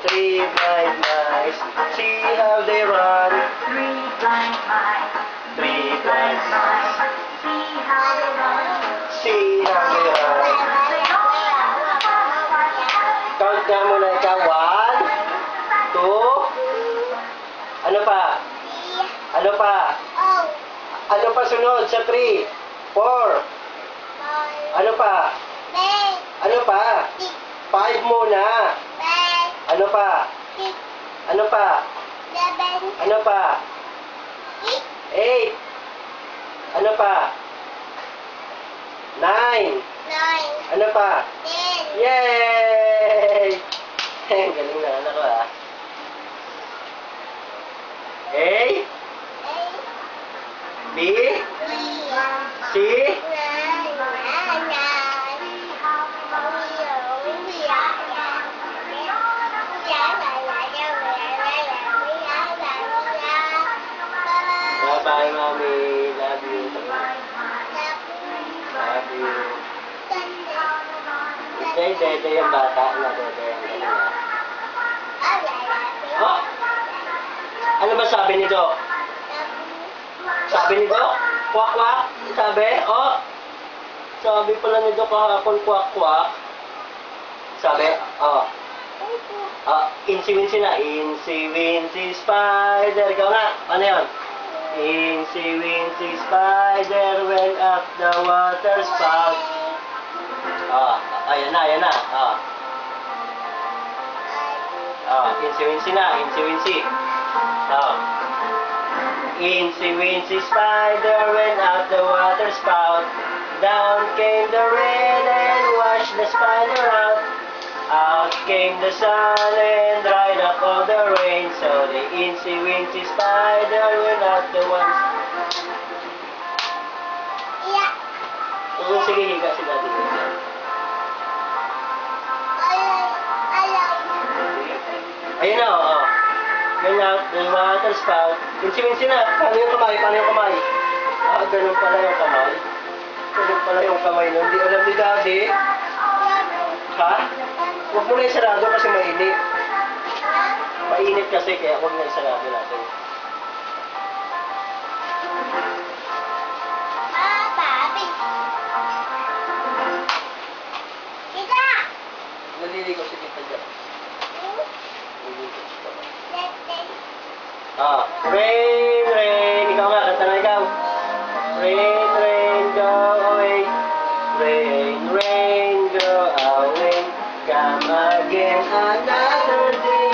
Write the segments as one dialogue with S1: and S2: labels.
S1: Three blind mice, see how they run.
S2: Three blind mice.
S1: Three blind mice,
S2: See how they run.
S1: see how they run.
S2: They all
S1: Count nga muna ikaw. 1, 2, ano pa? Ano pa? Ano pa sunod sa 3? 4. Ano pa? Ano pa? 5 muna. Ano pa? Ano pa? Ano pa? 8. Ano pa? 9. Ano pa? Yay! Ang galing na anak ko ah. A, B, C, bye mommy, love you. Love you. Say dede yung bata na dede yung kanina. Oh! Ano ba sabi nito? Sabi nito? Kwak kwak? Sabi? Oh! Sabi pala nito kahapon kwak kwak. Sabi? Oh. Incy wincy na. Incy wincy spider. Ikaw nga. Ano yun? Incy wincy spider went up the water spout. Ayan na, ayan na. Incy wincy na. Incy wincy. Incy wincy spider went up the water spout. Down came the rain and washed the spider out. Out came the sun and dried up all the rain. So the incy wincy spider went out the one. Sige, higa si Daddy. Ayun na, oo. Went out the water spout. Incy wincy na. Paano yung kamay? Paano yung kamay? Ganun pala yung kamay. Ganun pala yung kamay nun. Hindi alam ni Daddy. Ha? Huwag mo na isarado kasi mainit. Mainit kasi kaya huwag na isarado natin. Naliligo si Tita dyan. Naliligo si Tita. Rain, rain. Ikaw nga, kanta na ikaw. Rain, rain, go away. Rain, rain, go away. Come again another day.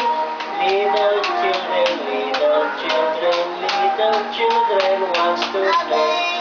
S1: Little children, little children, little children wants to play.